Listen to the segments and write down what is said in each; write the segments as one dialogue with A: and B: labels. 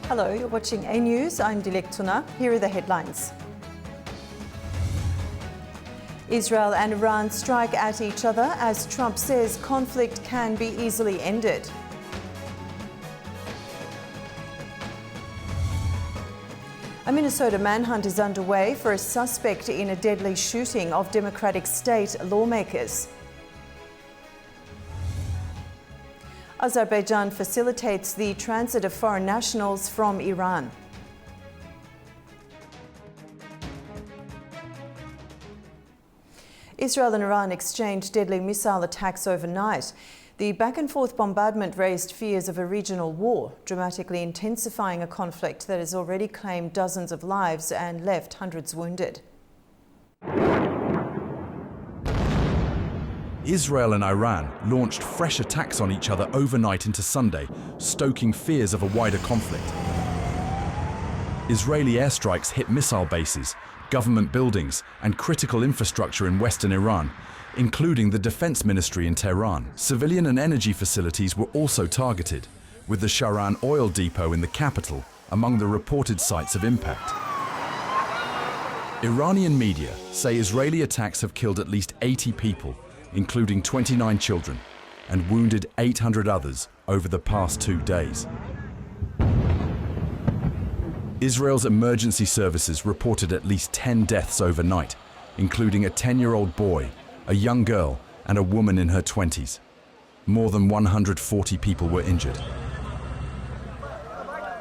A: Hello, you're watching AnewZ. I'm Dilek Tuna. Here are the headlines. Israel and Iran strike at each other as Trump says conflict can be easily ended. A Minnesota manhunt is underway for a suspect in a deadly shooting of Democratic state lawmakers. Azerbaijan facilitates the transit of foreign nationals from Iran. Israel and Iran exchanged deadly missile attacks overnight. The back-and-forth bombardment raised fears of a regional war, dramatically intensifying a conflict that has already claimed dozens of lives and left hundreds wounded.
B: Israel and Iran launched fresh attacks on each other overnight into Sunday, stoking fears of a wider conflict. Israeli airstrikes hit missile bases, government buildings, and critical infrastructure in western Iran, including the defense ministry in Tehran. Civilian and energy facilities were also targeted, with the Sharan oil depot in the capital among the reported sites of impact. Iranian media say Israeli attacks have killed at least 80 people, including 29 children, and wounded 800 others over the past 2 days. Israel's emergency services reported at least 10 deaths overnight, including a 10-year-old boy, a young girl, and a woman in her 20s. More than 140 people were injured.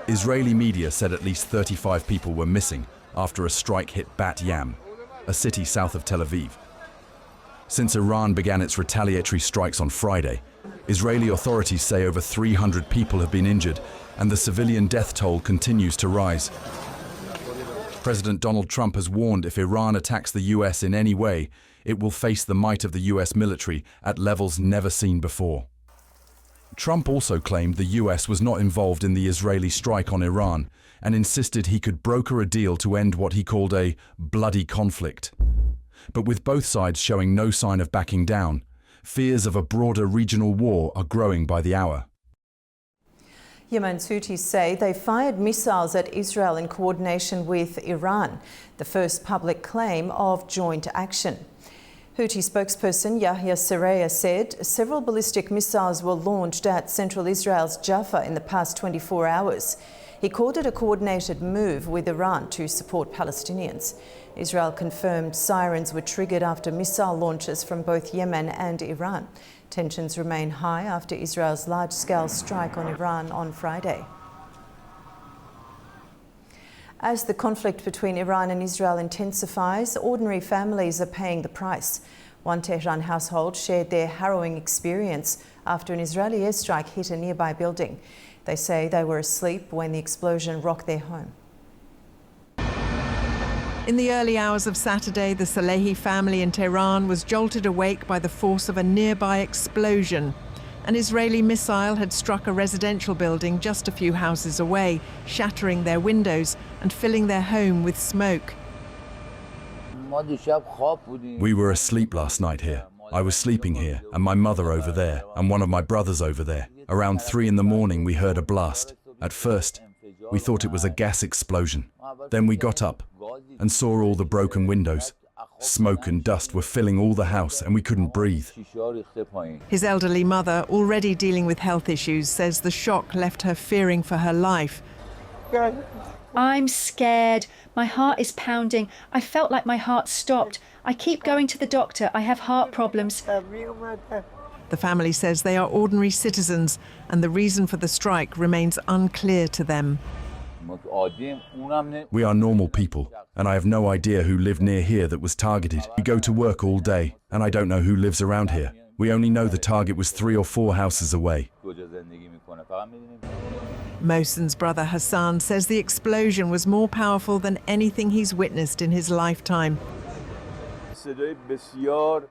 B: Israeli media said at least 35 people were missing after a strike hit Bat Yam, a city south of Tel Aviv. Since Iran began its retaliatory strikes on Friday, Israeli authorities say over 300 people have been injured and the civilian death toll continues to rise. President Donald Trump has warned if Iran attacks the US in any way, it will face the might of the US military at levels never seen before. Trump also claimed the US was not involved in the Israeli strike on Iran and insisted he could broker a deal to end what he called a bloody conflict. But with both sides showing no sign of backing down, fears of a broader regional war are growing by the hour.
A: Yemen's Houthis say they fired missiles at Israel in coordination with Iran, the first public claim of joint action. Houthi spokesperson Yahya Saraya said several ballistic missiles were launched at central Israel's Jaffa in the past 24 hours. He called it a coordinated move with Iran to support Palestinians. Israel confirmed sirens were triggered after missile launches from both Yemen and Iran. Tensions remain high after Israel's large-scale strike on Iran on Friday. As the conflict between Iran and Israel intensifies, ordinary families are paying the price. One Tehran household shared their harrowing experience after an Israeli airstrike hit a nearby building. They say they were asleep when the explosion rocked their home.
C: In the early hours of Saturday, the Salehi family in Tehran was jolted awake by the force of a nearby explosion. An Israeli missile had struck a residential building just a few houses away, shattering their windows and filling their home with smoke.
B: We were asleep last night here. I was sleeping here, and my mother over there, and one of my brothers over there. Around 3 in the morning, we heard a blast. At first, we thought it was a gas explosion. Then we got up and saw all the broken windows. Smoke and dust were filling all the house and we couldn't breathe.
C: His elderly mother, already dealing with health issues, says the shock left her fearing for her life.
D: I'm scared. My heart is pounding. I felt like my heart stopped. I keep going to the doctor. I have heart problems.
C: The family says they are ordinary citizens and the reason for the strike remains unclear to them.
B: We are normal people, and I have no idea who lived near here that was targeted. We go to work all day, and I don't know who lives around here. We only know the target was 3 or 4 houses away.
C: Mohsen's brother Hassan says the explosion was more powerful than anything he's witnessed in his lifetime.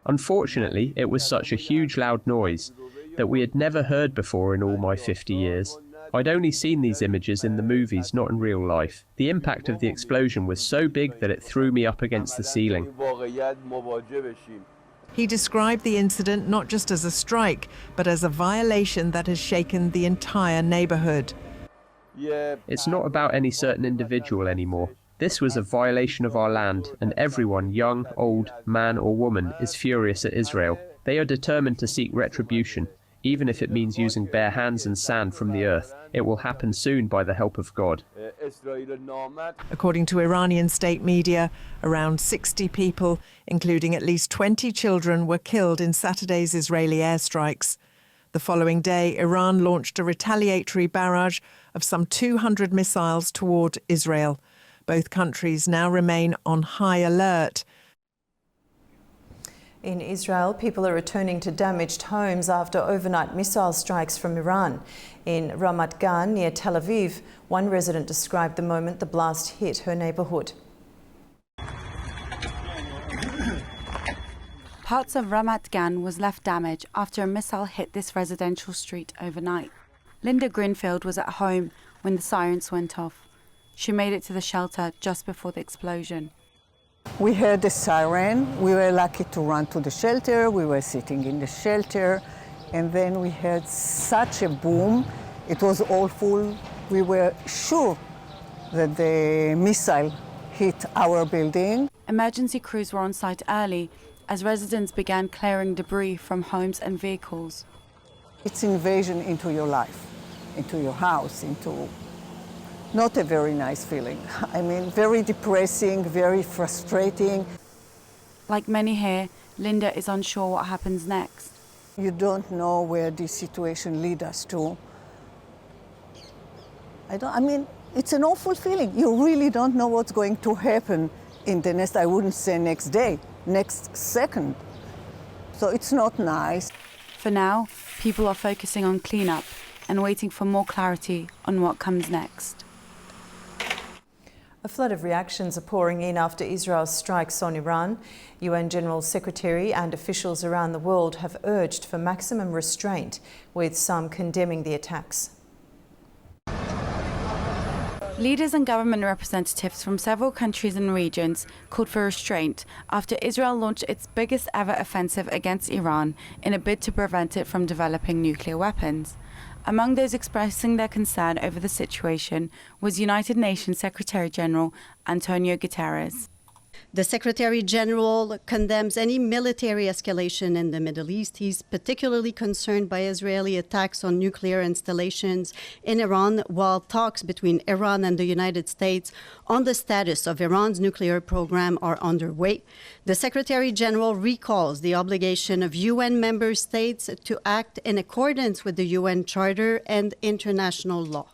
E: Unfortunately, it was such a huge loud noise that we had never heard before in all my 50 years. I'd only seen these images in the movies, not in real life. The impact of the explosion was so big that it threw me up against the ceiling.
C: He described the incident not just as a strike, but as a violation that has shaken the entire neighborhood.
E: It's not about any certain individual anymore. This was a violation of our land, and everyone, young, old, man or woman, is furious at Israel. They are determined to seek retribution, even if it means using bare hands and sand from the earth. It will happen soon by the help of God.
C: According to Iranian state media, around 60 people, including at least 20 children, were killed in Saturday's Israeli airstrikes. The following day, Iran launched a retaliatory barrage of some 200 missiles toward Israel. Both countries now remain on high alert.
A: In Israel, people are returning to damaged homes after overnight missile strikes from Iran. In Ramat Gan, near Tel Aviv, one resident described the moment the blast hit her neighbourhood.
F: Parts of Ramat Gan was left damaged after a missile hit this residential street overnight. Linda Grinfield was at home when the sirens went off. She made it to the shelter just before the explosion.
G: We heard the siren. We were lucky to run to the shelter. We were sitting in the shelter, and then we heard such a boom. It was awful. We were sure that the missile hit our building.
F: Emergency crews were on site early as residents began clearing debris from homes and vehicles.
G: It's invasion into your life, into your house, into not a very nice feeling. I mean, very depressing, very frustrating.
F: Like many here, Linda is unsure what happens next.
G: You don't know where this situation leads us to. I mean, it's an awful feeling. You really don't know what's going to happen in the next, I wouldn't say next day, next second. So it's not nice.
F: For now, people are focusing on cleanup and waiting for more clarity on what comes next.
A: A flood of reactions are pouring in after Israel's strikes on Iran. UN General Secretary and officials around the world have urged for maximum restraint, with some condemning the attacks.
F: Leaders and government representatives from several countries and regions called for restraint after Israel launched its biggest ever offensive against Iran in a bid to prevent it from developing nuclear weapons. Among those expressing their concern over the situation was United Nations Secretary-General Antonio Guterres.
H: The Secretary General condemns any military escalation in the Middle East. He's particularly concerned by Israeli attacks on nuclear installations in Iran, while talks between Iran and the United States on the status of Iran's nuclear program are underway. The Secretary General recalls the obligation of UN member states to act in accordance with the UN Charter and international law.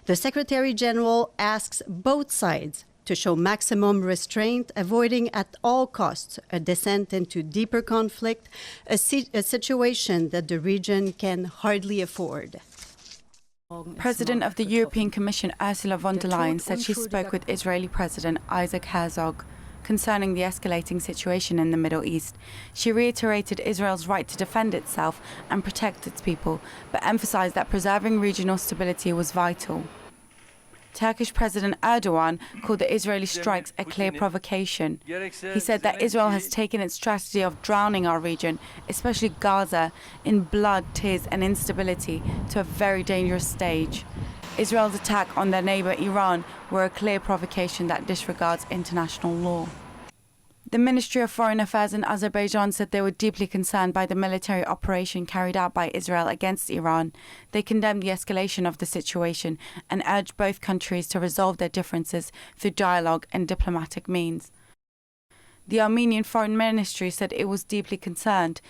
H: The Secretary General asks both sides to show maximum restraint, avoiding at all costs a descent into deeper conflict, a situation that the region can hardly afford.
F: President of the European Commission Ursula von der Leyen said she spoke with Israeli President Isaac Herzog concerning the escalating situation in the Middle East. She reiterated Israel's right to defend itself and protect its people, but emphasized that preserving regional stability was vital. Turkish President Erdogan called the Israeli strikes a clear provocation. He said that Israel has taken its strategy of drowning our region, especially Gaza, in blood, tears and instability to a very dangerous stage. Israel's attack on their neighbour Iran were a clear provocation that disregards international law. The Ministry of Foreign Affairs in Azerbaijan said they were deeply concerned by the military operation carried out by Israel against Iran. They condemned the escalation of the situation and urged both countries to resolve their differences through dialogue and diplomatic means. The Armenian Foreign Ministry said it was deeply concerned,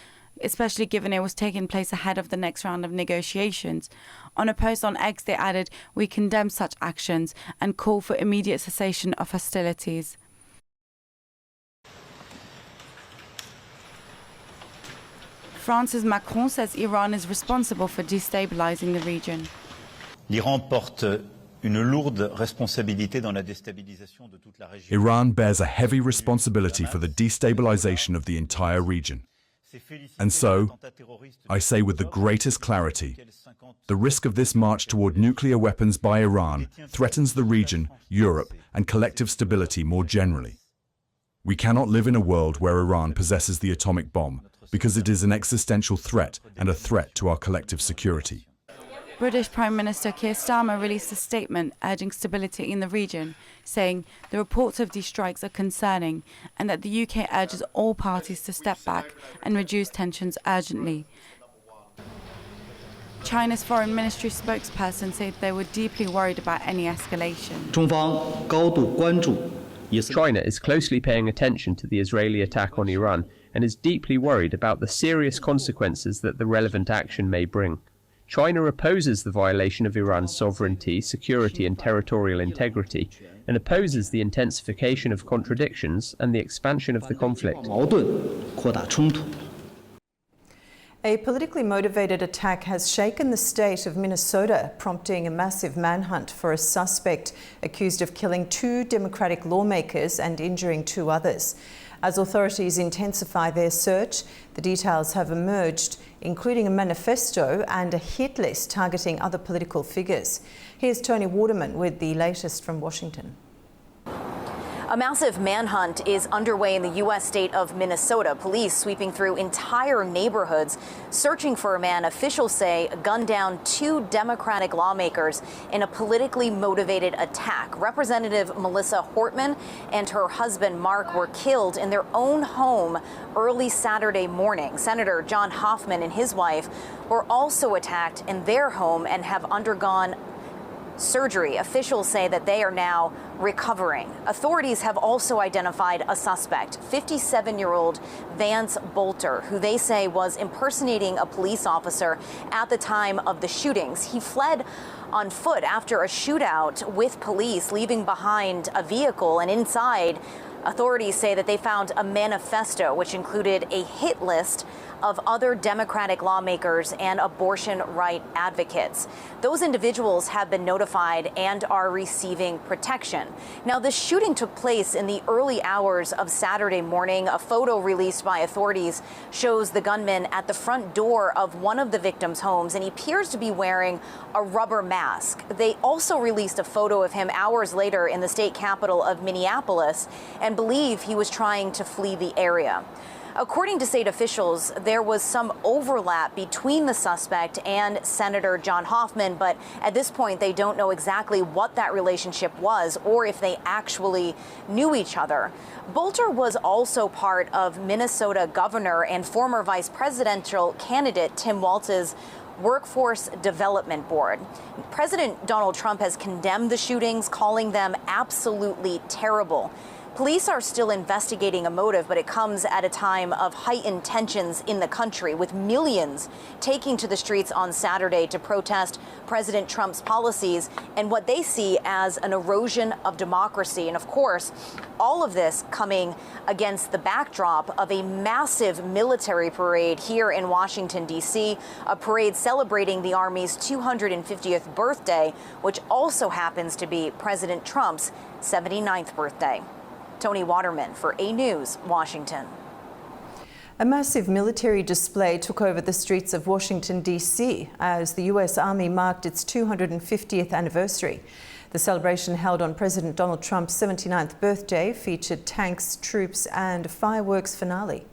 F: especially given it was taking place ahead of the next round of negotiations. On a post on X, they added, "We condemn such actions and call for immediate cessation of hostilities." France's Macron says Iran is responsible for destabilizing the region.
I: L'Iran porte une lourde responsabilité dans la déstabilisation de toute la région.
B: Iran bears a heavy responsibility for the destabilization of the entire region. And so, I say with the greatest clarity, the risk of this march toward nuclear weapons by Iran threatens the region, Europe, and collective stability more generally. We cannot live in a world where Iran possesses the atomic bomb, because it is an existential threat and a threat to our collective security.
F: British Prime Minister Keir Starmer released a statement urging stability in the region, saying the reports of these strikes are concerning and that the UK urges all parties to step back and reduce tensions urgently. China's foreign ministry spokesperson said they were deeply worried about any escalation.
E: China is closely paying attention to the Israeli attack on Iran and is deeply worried about the serious consequences that the relevant action may bring. China opposes the violation of Iran's sovereignty, security and territorial integrity, and opposes the intensification of contradictions and the expansion of the conflict.
A: A politically motivated attack has shaken the state of Minnesota, prompting a massive manhunt for a suspect accused of killing 2 Democratic lawmakers and injuring 2 others. As authorities intensify their search, the details have emerged, including a manifesto and a hit list targeting other political figures. Here's Tony Waterman with the latest from Washington.
J: A massive manhunt is underway in the U.S. state of Minnesota. Police sweeping through entire neighborhoods, searching for a man officials say gunned down 2 Democratic lawmakers in a politically motivated attack. Representative Melissa Hortman and her husband Mark were killed in their own home early Saturday morning. Senator John Hoffman and his wife were also attacked in their home and have undergone surgery. Officials say that they are now recovering. Authorities have also identified a suspect, 57-year-old Vance Bolter, who they say was impersonating a police officer at the time of the shootings. He fled on foot after a shootout with police, leaving behind a vehicle, and inside, authorities say that they found a manifesto which included a hit list of other Democratic lawmakers and abortion right advocates. Those individuals have been notified and are receiving protection. Now, the shooting took place in the early hours of Saturday morning. A photo released by authorities shows the gunman at the front door of one of the victims' homes, and he appears to be wearing a rubber mask. They also released a photo of him hours later in the state capital of Minneapolis and believe he was trying to flee the area. According to state officials, there was some overlap between the suspect and Senator John Hoffman, but at this point, they don't know exactly what that relationship was or if they actually knew each other. Bolter was also part of Minnesota Governor and former vice presidential candidate Tim Walz's Workforce Development Board. President Donald Trump has condemned the shootings, calling them absolutely terrible. Police are still investigating a motive, but it comes at a time of heightened tensions in the country, with millions taking to the streets on Saturday to protest President Trump's policies and what they see as an erosion of democracy. And of course, all of this coming against the backdrop of a massive military parade here in Washington, D.C., a parade celebrating the Army's 250th birthday, which also happens to be President Trump's 79th birthday. Tony Waterman for AnewZ, Washington.
A: A massive military display took over the streets of Washington, D.C. as the U.S. Army marked its 250th anniversary. The celebration held on President Donald Trump's 79th birthday featured tanks, troops and a fireworks finale.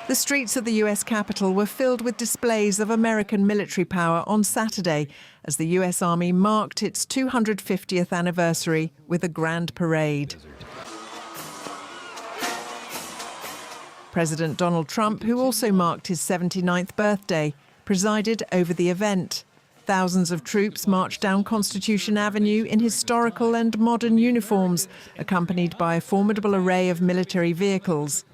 C: The streets of the US Capitol were filled with displays of American military power on Saturday as the US Army marked its 250th anniversary with a grand parade. President Donald Trump, who also marked his 79th birthday, presided over the event. Thousands of troops marched down Constitution Avenue in historical and modern uniforms, accompanied by a formidable array of military vehicles.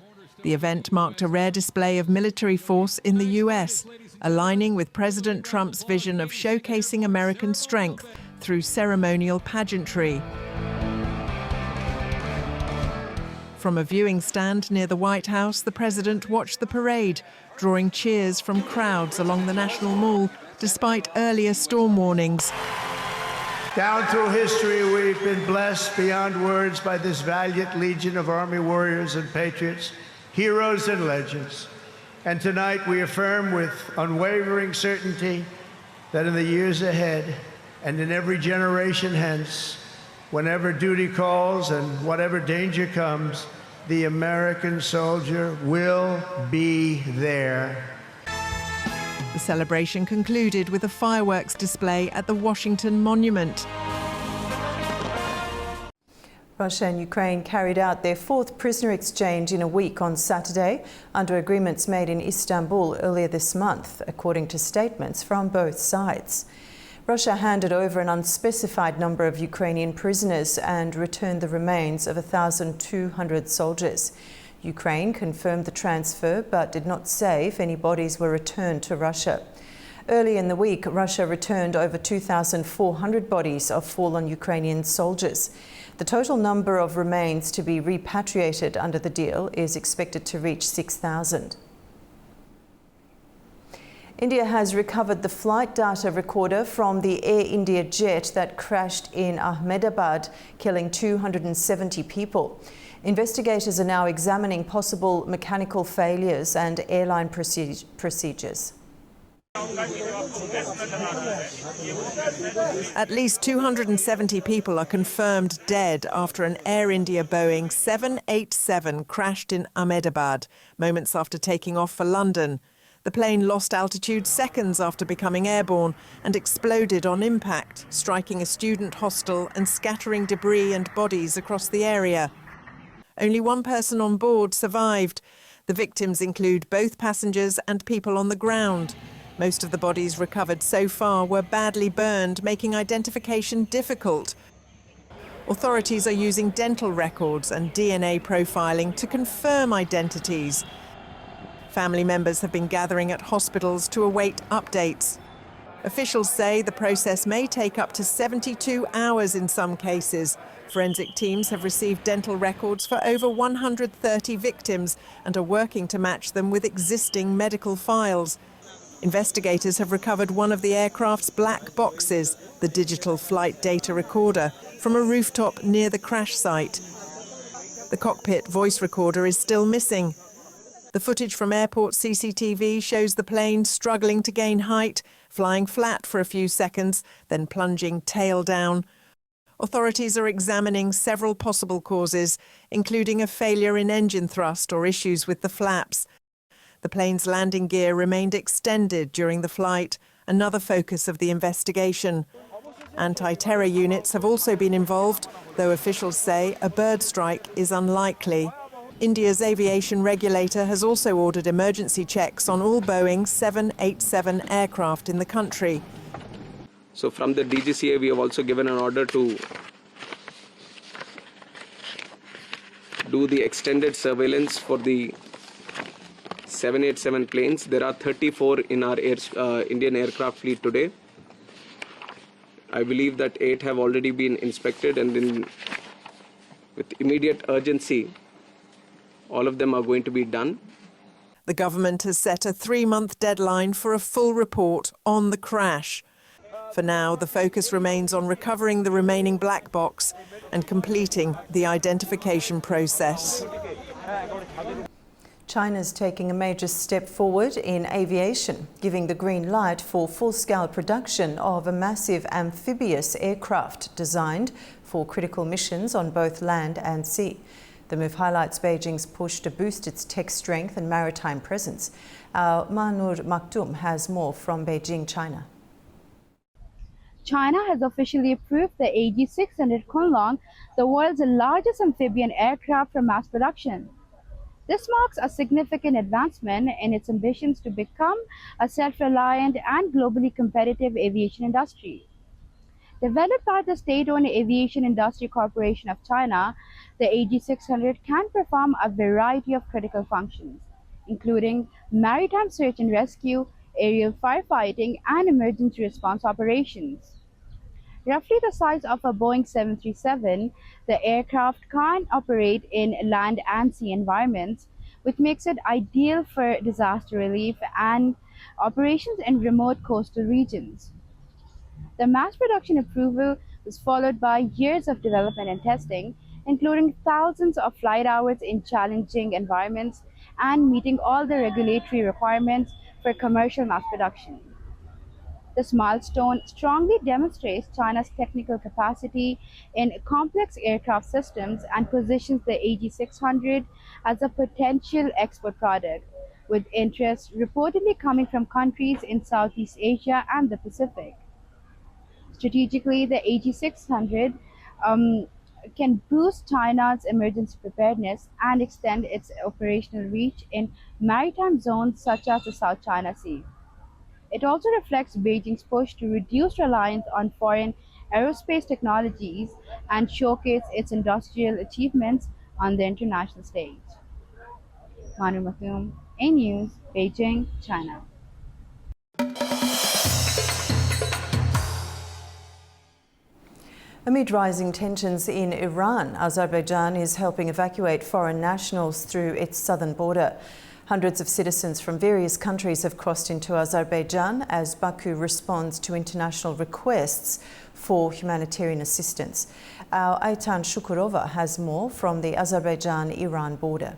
C: The event marked a rare display of military force in the US, aligning with President Trump's vision of showcasing American strength through ceremonial pageantry. From a viewing stand near the White House, the president watched the parade, drawing cheers from crowds along the National Mall, despite earlier storm warnings.
K: Down through history, we've been blessed beyond words by this valiant legion of Army warriors and patriots, heroes and legends. And tonight we affirm with unwavering certainty that in the years ahead and in every generation hence, whenever duty calls and whatever danger comes, the American soldier will be there.
C: The celebration concluded with a fireworks display at the Washington Monument.
A: Russia and Ukraine carried out their fourth prisoner exchange in a week on Saturday, under agreements made in Istanbul earlier this month, according to statements from both sides. Russia handed over an unspecified number of Ukrainian prisoners and returned the remains of 1,200 soldiers. Ukraine confirmed the transfer but did not say if any bodies were returned to Russia. Early in the week, Russia returned over 2,400 bodies of fallen Ukrainian soldiers. The total number of remains to be repatriated under the deal is expected to reach 6,000. India has recovered the flight data recorder from the Air India jet that crashed in Ahmedabad, killing 270 people. Investigators are now examining possible mechanical failures and airline procedures.
C: At least 270 people are confirmed dead after an Air India Boeing 787 crashed in Ahmedabad, moments after taking off for London. The plane lost altitude seconds after becoming airborne and exploded on impact, striking a student hostel and scattering debris and bodies across the area. Only one person on board survived. The victims include both passengers and people on the ground. Most of the bodies recovered so far were badly burned, making identification difficult. Authorities are using dental records and DNA profiling to confirm identities. Family members have been gathering at hospitals to await updates. Officials say the process may take up to 72 hours in some cases. Forensic teams have received dental records for over 130 victims and are working to match them with existing medical files. Investigators have recovered one of the aircraft's black boxes, the digital flight data recorder, from a rooftop near the crash site. The cockpit voice recorder is still missing. The footage from airport CCTV shows the plane struggling to gain height, flying flat for a few seconds, then plunging tail down. Authorities are examining several possible causes, including a failure in engine thrust or issues with the flaps. The plane's landing gear remained extended during the flight, another focus of the investigation. Anti-terror units have also been involved, though officials say a bird strike is unlikely. India's aviation regulator has also ordered emergency checks on all Boeing 787 aircraft in the country.
L: So from the DGCA, we have also given an order to do the extended surveillance for the 787 planes. There are 34 in our Indian aircraft fleet today. I believe that 8 have already been inspected, and with immediate urgency, all of them are going to be done.
C: The government has set a 3-month deadline for a full report on the crash. For now, the focus remains on recovering the remaining black box and completing the identification process.
A: China's taking a major step forward in aviation, giving the green light for full-scale production of a massive amphibious aircraft designed for critical missions on both land and sea. The move highlights Beijing's push to boost its tech strength and maritime presence. Our Manur Maktoum has more from Beijing, China.
M: China has officially approved the AG-600 Kunlong, the world's largest amphibian aircraft for mass production. This marks a significant advancement in its ambitions to become a self-reliant and globally competitive aviation industry. Developed by the State-owned Aviation Industry Corporation of China, the AG-600 can perform a variety of critical functions, including maritime search and rescue, aerial firefighting, and emergency response operations. Roughly the size of a Boeing 737, the aircraft can operate in land and sea environments, which makes it ideal for disaster relief and operations in remote coastal regions. The mass production approval was followed by years of development and testing, including thousands of flight hours in challenging environments and meeting all the regulatory requirements for commercial mass production. This milestone strongly demonstrates China's technical capacity in complex aircraft systems and positions the AG-600 as a potential export product, with interest reportedly coming from countries in Southeast Asia and the Pacific. Strategically, the AG-600 can boost China's emergency preparedness and extend its operational reach in maritime zones such as the South China Sea. It also reflects Beijing's push to reduce reliance on foreign aerospace technologies and showcase its industrial achievements on the international stage. Manu Mathum, AnewZ, Beijing, China.
A: Amid rising tensions in Iran, Azerbaijan is helping evacuate foreign nationals through its southern border. Hundreds of citizens from various countries have crossed into Azerbaijan as Baku responds to international requests for humanitarian assistance. Our Aytan Shukurova has more from the Azerbaijan-Iran border.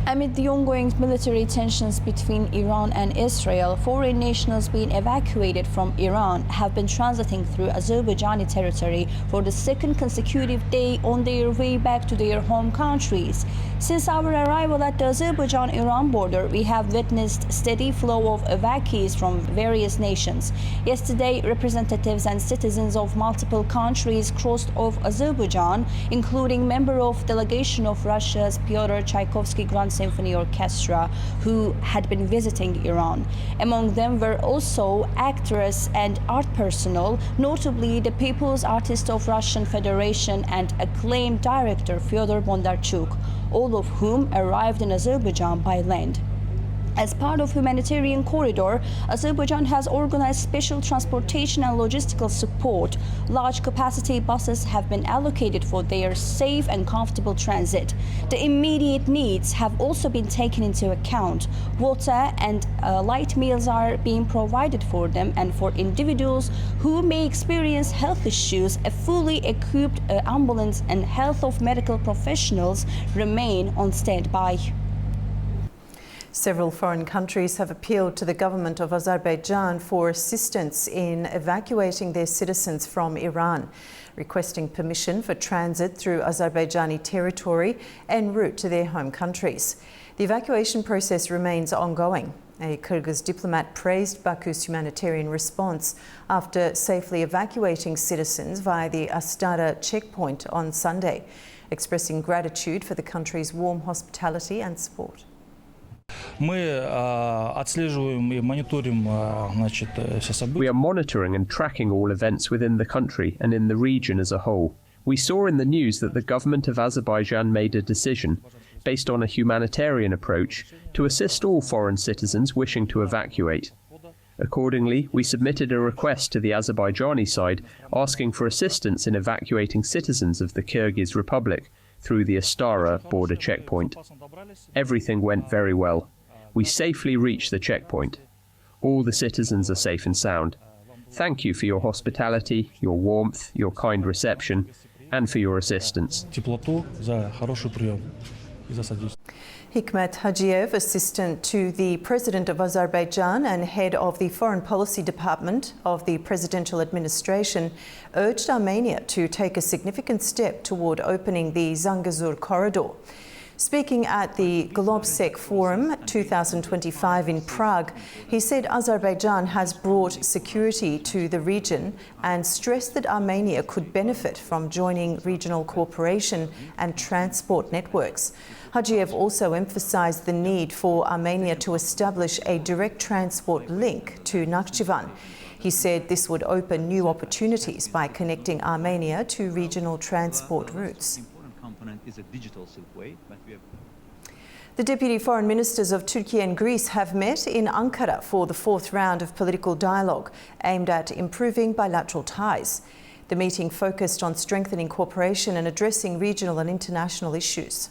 N: Amid the ongoing military tensions between Iran and Israel, foreign nationals being evacuated from Iran have been transiting through Azerbaijani territory for the second consecutive day on their way back to their home countries. Since our arrival at the Azerbaijan-Iran border, we have witnessed steady flow of evacuees from various nations. Yesterday, representatives and citizens of multiple countries crossed off Azerbaijan, including member of delegation of Russia's Pyotr Tchaikovsky Grand Symphony Orchestra, who had been visiting Iran. Among them were also actors and art personnel, notably the People's Artist of Russian Federation and acclaimed director Fyodor Bondarchuk, all of whom arrived in Azerbaijan by land. As part of humanitarian corridor, Azerbaijan has organized special transportation and logistical support. Large capacity buses have been allocated for their safe and comfortable transit. The immediate needs have also been taken into account. Water and light meals are being provided for them, and for individuals who may experience health issues, a fully equipped ambulance and health of medical professionals remain on standby.
A: Several foreign countries have appealed to the government of Azerbaijan for assistance in evacuating their citizens from Iran, requesting permission for transit through Azerbaijani territory en route to their home countries. The evacuation process remains ongoing. A Kyrgyz diplomat praised Baku's humanitarian response after safely evacuating citizens via the Astara checkpoint on Sunday, expressing gratitude for the country's warm hospitality and support.
O: We are
E: monitoring and tracking all events within the country and in the region as a whole. We saw in the news that the government of Azerbaijan made a decision, based on a humanitarian approach, to assist all foreign citizens wishing to evacuate. Accordingly, we submitted a request to the Azerbaijani side asking for assistance in evacuating citizens of the Kyrgyz Republic through the Astara border checkpoint. Everything went very well. We safely reached the checkpoint. All the citizens are safe and sound. Thank you for your hospitality, your warmth, your kind reception, and for your assistance.
A: Hikmet Hajiev, assistant to the President of Azerbaijan and head of the Foreign Policy Department of the Presidential Administration, urged Armenia to take a significant step toward opening the Zangazour corridor. Speaking at the Globsec Forum 2025 in Prague, he said Azerbaijan has brought security to the region and stressed that Armenia could benefit from joining regional cooperation and transport networks. Hajiev also emphasised the need for Armenia to establish a direct transport link to Nakhchivan. He said this would open new opportunities by connecting Armenia to regional transport routes. The Deputy Foreign Ministers of Turkey and Greece have met in Ankara for the fourth round of political dialogue aimed at improving bilateral ties. The meeting focused on strengthening cooperation and addressing regional and international issues.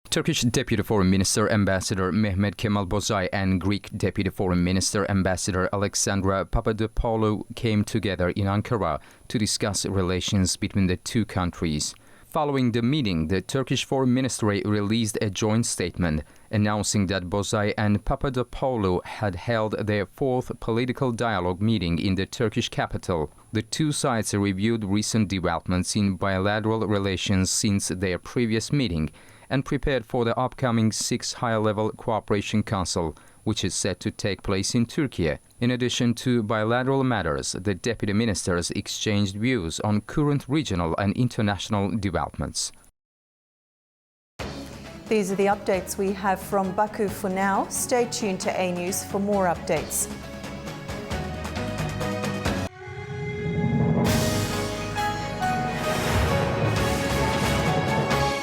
P: Turkish Deputy Foreign Minister Ambassador Mehmet Kemal Bozay and Greek Deputy Foreign Minister Ambassador Alexandra Papadopoulou came together in Ankara to discuss relations between the two countries. Following the meeting, the Turkish Foreign Ministry released a joint statement announcing that Bozay and Papadopoulou had held their fourth political dialogue meeting in the Turkish capital. The two sides reviewed recent developments in bilateral relations since their previous meeting and prepared for the upcoming 6th High-Level Cooperation Council, which is set to take place in Turkey. In addition to bilateral matters, the deputy ministers exchanged views on current regional and international developments.
A: These are the updates we have from Baku for now. Stay tuned to AnewZ for more updates.